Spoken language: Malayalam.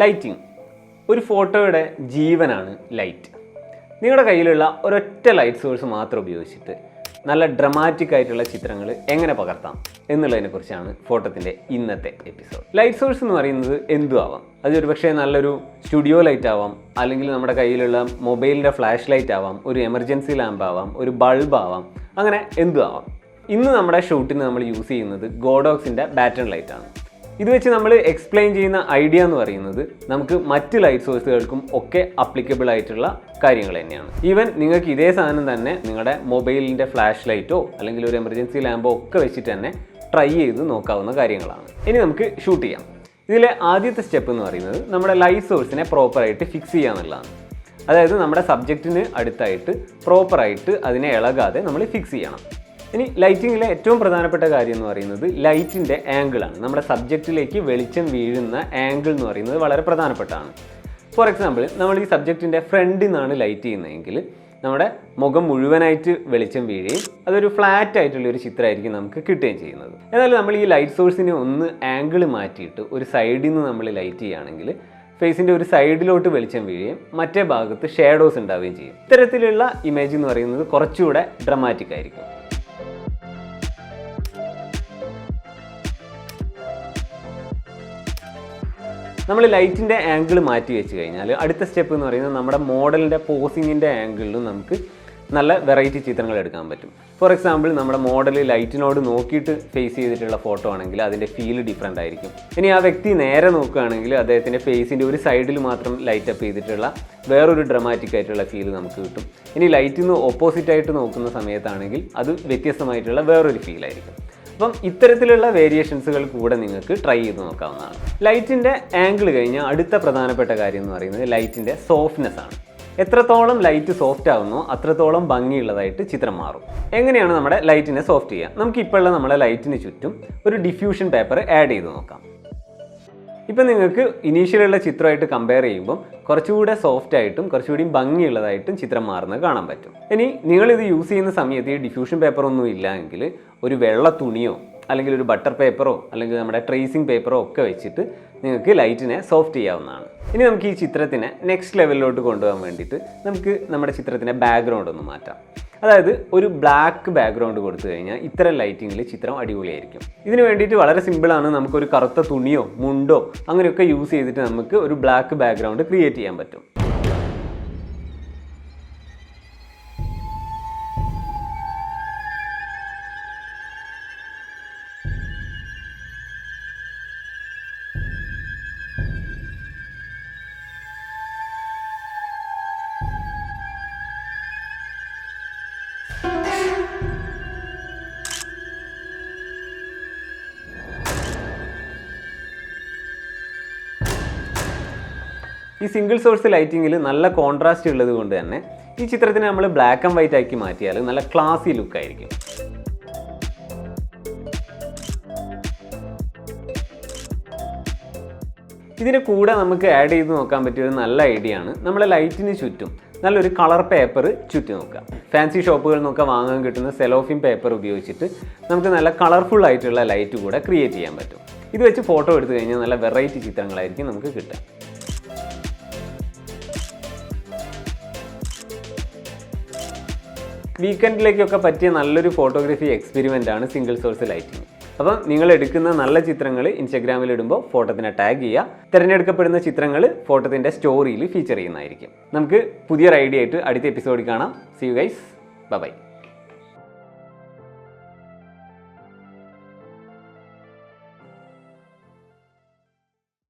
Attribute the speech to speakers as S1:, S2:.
S1: ലൈറ്റിംഗ് ഒരു ഫോട്ടോയുടെ ജീവനാണ് ലൈറ്റ്. നിങ്ങളുടെ കയ്യിലുള്ള ഒരൊറ്റ ലൈറ്റ് സോഴ്സ് മാത്രം ഉപയോഗിച്ചിട്ട് നല്ല ഡ്രമാറ്റിക് ആയിട്ടുള്ള ചിത്രങ്ങൾ എങ്ങനെ പകർത്താം എന്നുള്ളതിനെക്കുറിച്ചാണ് ഫോട്ടത്തിൻ്റെ ഇന്നത്തെ എപ്പിസോഡ്. ലൈറ്റ് സോഴ്സ് എന്ന് പറയുന്നത് എന്തും ആവാം. അതൊരു പക്ഷേ നല്ലൊരു സ്റ്റുഡിയോ ലൈറ്റ് ആവാം, അല്ലെങ്കിൽ നമ്മുടെ കയ്യിലുള്ള മൊബൈലിൻ്റെ ഫ്ലാഷ് ലൈറ്റ് ആവാം, ഒരു എമർജൻസി ലാമ്പ് ആവാം, ഒരു ബൾബ് ആവാം, അങ്ങനെ എന്തും ആവാം. ഇന്ന് നമ്മുടെ ഷൂട്ടിന് നമ്മൾ യൂസ് ചെയ്യുന്നത് ഗോഡോക്സിൻ്റെ ബാറ്റൺ ലൈറ്റാണ്. ഇത് വെച്ച് നമ്മൾ എക്സ്പ്ലെയിൻ ചെയ്യുന്ന ഐഡിയ എന്ന് പറയുന്നത് നമുക്ക് മറ്റ് ലൈറ്റ് സോഴ്സുകൾക്കും ഒക്കെ അപ്ലിക്കബിൾ ആയിട്ടുള്ള കാര്യങ്ങൾ തന്നെയാണ്. ഈവൻ നിങ്ങൾക്ക് ഇതേ സാധനം തന്നെ നിങ്ങളുടെ മൊബൈലിൻ്റെ ഫ്ലാഷ് ലൈറ്റോ അല്ലെങ്കിൽ ഒരു എമർജൻസി ലാമ്പോ ഒക്കെ വെച്ചിട്ട് തന്നെ ട്രൈ ചെയ്ത് നോക്കാവുന്ന കാര്യങ്ങളാണ്. ഇനി നമുക്ക് ഷൂട്ട് ചെയ്യാം. ഇതിലെ ആദ്യത്തെ സ്റ്റെപ്പ് എന്ന് പറയുന്നത് നമ്മുടെ ലൈറ്റ് സോഴ്സിനെ പ്രോപ്പറായിട്ട് ഫിക്സ് ചെയ്യുക എന്നുള്ളതാണ്. അതായത് നമ്മുടെ സബ്ജക്റ്റിന് അടുത്തായിട്ട് പ്രോപ്പറായിട്ട് അതിനെ ഇളകാതെ നമ്മൾ ഫിക്സ് ചെയ്യണം. ഇനി ലൈറ്റിങ്ങിലെ ഏറ്റവും പ്രധാനപ്പെട്ട കാര്യം എന്ന് പറയുന്നത് ലൈറ്റിൻ്റെ ആംഗിളാണ്. നമ്മുടെ സബ്ജക്റ്റിലേക്ക് വെളിച്ചം വീഴുന്ന ആംഗിൾ എന്ന് പറയുന്നത് വളരെ പ്രധാനപ്പെട്ടതാണ്. ഫോർ എക്സാമ്പിൾ, നമ്മൾ ഈ സബ്ജക്റ്റിൻ്റെ ഫ്രണ്ടിൽ നിന്നാണ് ലൈറ്റ് ചെയ്യുന്നതെങ്കിൽ നമ്മുടെ മുഖം മുഴുവനായിട്ട് വെളിച്ചം വീഴുകയും അതൊരു ഫ്ലാറ്റ് ആയിട്ടുള്ളൊരു ചിത്രമായിരിക്കും നമുക്ക് കിട്ടുകയും ചെയ്യുന്നത്. എന്നാൽ നമ്മൾ ഈ ലൈറ്റ് സോഴ്സിനെ ഒന്ന് ആംഗിൾ മാറ്റിയിട്ട് ഒരു സൈഡിൽ നിന്ന് നമ്മൾ ലൈറ്റ് ചെയ്യുകയാണെങ്കിൽ ഫേസിൻ്റെ ഒരു സൈഡിലോട്ട് വെളിച്ചം വീഴുകയും മറ്റേ ഭാഗത്ത് ഷാഡോസ് ഉണ്ടാവുകയും ചെയ്യും. ഇത്തരത്തിലുള്ള ഇമേജ് എന്ന് പറയുന്നത് കുറച്ചുകൂടെ ഡ്രമാറ്റിക് ആയിരിക്കും. നമ്മൾ ലൈറ്റിൻ്റെ ആംഗിൾ മാറ്റി വെച്ച് കഴിഞ്ഞാൽ അടുത്ത സ്റ്റെപ്പ് എന്ന് പറയുന്നത് നമ്മുടെ മോഡലിൻ്റെ പോസിങ്ങിൻ്റെ ആംഗിളിലും നമുക്ക് നല്ല വെറൈറ്റി ചിത്രങ്ങൾ എടുക്കാൻ പറ്റും. ഫോർ എക്സാമ്പിൾ, നമ്മുടെ മോഡൽ ലൈറ്റിനോട് നോക്കിയിട്ട് ഫേസ് ചെയ്തിട്ടുള്ള ഫോട്ടോ ആണെങ്കിൽ അതിൻ്റെ ഫീൽ ഡിഫറെൻ്റ് ആയിരിക്കും. ഇനി ആ വ്യക്തി നേരെ നോക്കുകയാണെങ്കിൽ അദ്ദേഹത്തിൻ്റെ ഫേസിൻ്റെ ഒരു സൈഡിൽ മാത്രം ലൈറ്റ് അപ്പ് ചെയ്തിട്ടുള്ള വേറൊരു ഡ്രമാറ്റിക് ആയിട്ടുള്ള ഫീൽ നമുക്ക് കിട്ടും. ഇനി ലൈറ്റിൽ നിന്ന് ഓപ്പോസിറ്റായിട്ട് നോക്കുന്ന സമയത്താണെങ്കിൽ അത് വ്യത്യസ്തമായിട്ടുള്ള വേറൊരു ഫീലായിരിക്കും. അപ്പം ഇത്തരത്തിലുള്ള വേരിയേഷൻസുകൾ കൂടെ നിങ്ങൾക്ക് ട്രൈ ചെയ്ത് നോക്കാവുന്നതാണ്. ലൈറ്റിൻ്റെ ആംഗിൾ കഴിഞ്ഞാൽ അടുത്ത പ്രധാനപ്പെട്ട കാര്യം എന്ന് പറയുന്നത് ലൈറ്റിൻ്റെ സോഫ്റ്റ്നെസ് ആണ്. എത്രത്തോളം ലൈറ്റ് സോഫ്റ്റ് ആകുന്നോ അത്രത്തോളം ഭംഗിയുള്ളതായിട്ട് ചിത്രം മാറും. എങ്ങനെയാണ് നമ്മുടെ ലൈറ്റിനെ സോഫ്റ്റ് ചെയ്യുക? നമുക്ക് ഇപ്പോൾ ഉള്ള നമ്മുടെ ലൈറ്റിന് ചുറ്റും ഒരു ഡിഫ്യൂഷൻ പേപ്പർ ആഡ് ചെയ്ത് നോക്കാം. ഇപ്പം നിങ്ങൾക്ക് ഇനീഷ്യലുള്ള ചിത്രമായിട്ട് കമ്പയർ ചെയ്യുമ്പം കുറച്ചുകൂടെ സോഫ്റ്റ് ആയിട്ടും കുറച്ചുകൂടി ഭംഗിയുള്ളതായിട്ടും ചിത്രം മാറുന്നത് കാണാൻ പറ്റും. ഇനി നിങ്ങളിത് യൂസ് ചെയ്യുന്ന സമയത്ത് ഈ ഡിഫ്യൂഷൻ പേപ്പർ ഒന്നും ഇല്ല എങ്കിൽ ഒരു വെള്ള തുണിയോ അല്ലെങ്കിൽ ഒരു ബട്ടർ പേപ്പറോ അല്ലെങ്കിൽ നമ്മുടെ ട്രേസിങ് പേപ്പറോ ഒക്കെ വെച്ചിട്ട് നിങ്ങൾക്ക് ലൈറ്റിനെ സോഫ്റ്റ് ചെയ്യാവുന്നതാണ്. ഇനി നമുക്ക് ഈ ചിത്രത്തിനെ നെക്സ്റ്റ് ലെവലിലോട്ട് കൊണ്ടുപോകാൻ വേണ്ടിയിട്ട് നമുക്ക് നമ്മുടെ ചിത്രത്തിൻ്റെ ബാക്ക്ഗ്രൗണ്ട് ഒന്ന് മാറ്റാം. അതായത് ഒരു ബ്ലാക്ക് ബാക്ക്ഗ്രൗണ്ട് കൊടുത്തു കഴിഞ്ഞാൽ ഇത്തരം ലൈറ്റിങ്ങിൽ ചിത്രം അടിപൊളിയായിരിക്കും. ഇതിന് വേണ്ടിയിട്ട് വളരെ സിമ്പിളാണ്. നമുക്കൊരു കറുത്ത തുണിയോ മുണ്ടോ അങ്ങനെയൊക്കെ യൂസ് ചെയ്തിട്ട് നമുക്ക് ഒരു ബ്ലാക്ക് ബാക്ക്ഗ്രൗണ്ട് ക്രിയേറ്റ് ചെയ്യാൻ പറ്റും. ഈ സിംഗിൾ സോഴ്സ് ലൈറ്റിങ്ങിൽ നല്ല കോൺട്രാസ്റ്റ് ഉള്ളത് കൊണ്ട് തന്നെ ഈ ചിത്രത്തിനെ നമ്മൾ ബ്ലാക്ക് ആൻഡ് വൈറ്റ് ആക്കി മാറ്റിയാൽ നല്ല ക്ലാസി ലുക്കായിരിക്കും. ഇതിന് കൂടെ നമുക്ക് ആഡ് ചെയ്ത് നോക്കാൻ പറ്റിയ ഒരു നല്ല ഐഡിയ ആണ് നമ്മുടെ ലൈറ്റിന് ചുറ്റും നല്ലൊരു കളർ പേപ്പർ ചുറ്റി നോക്കുക. ഫാൻസി ഷോപ്പുകളിൽ നിന്നൊക്കെ വാങ്ങാൻ കിട്ടുന്ന സെലോഫിൻ പേപ്പർ ഉപയോഗിച്ചിട്ട് നമുക്ക് നല്ല കളർഫുൾ ആയിട്ടുള്ള ലൈറ്റ് കൂടെ ക്രിയേറ്റ് ചെയ്യാൻ പറ്റും. ഇത് വെച്ച് ഫോട്ടോ എടുത്തു കഴിഞ്ഞാൽ നല്ല വെറൈറ്റി ചിത്രങ്ങളായിരിക്കും നമുക്ക് കിട്ടുക. വീക്കെൻഡിലേക്കൊക്കെ പറ്റിയ നല്ലൊരു ഫോട്ടോഗ്രാഫി എക്സ്പെരിമെൻ്റ് ആണ് സിംഗിൾ സോഴ്സ് ലൈറ്റിംഗ്. അപ്പം നിങ്ങൾ എടുക്കുന്ന നല്ല ചിത്രങ്ങൾ ഇൻസ്റ്റാഗ്രാമിൽ ഇടുമ്പോൾ ഫോട്ടോത്തിനെ ടാഗ് ചെയ്യുക. തിരഞ്ഞെടുക്കപ്പെടുന്ന ചിത്രങ്ങൾ ഫോട്ടോത്തിൻ്റെ സ്റ്റോറിയിൽ ഫീച്ചർ ചെയ്യുന്നതായിരിക്കും. നമുക്ക് പുതിയൊരു ഐഡിയ ആയിട്ട് അടുത്ത എപ്പിസോഡിൽ കാണാം. See you guys, by.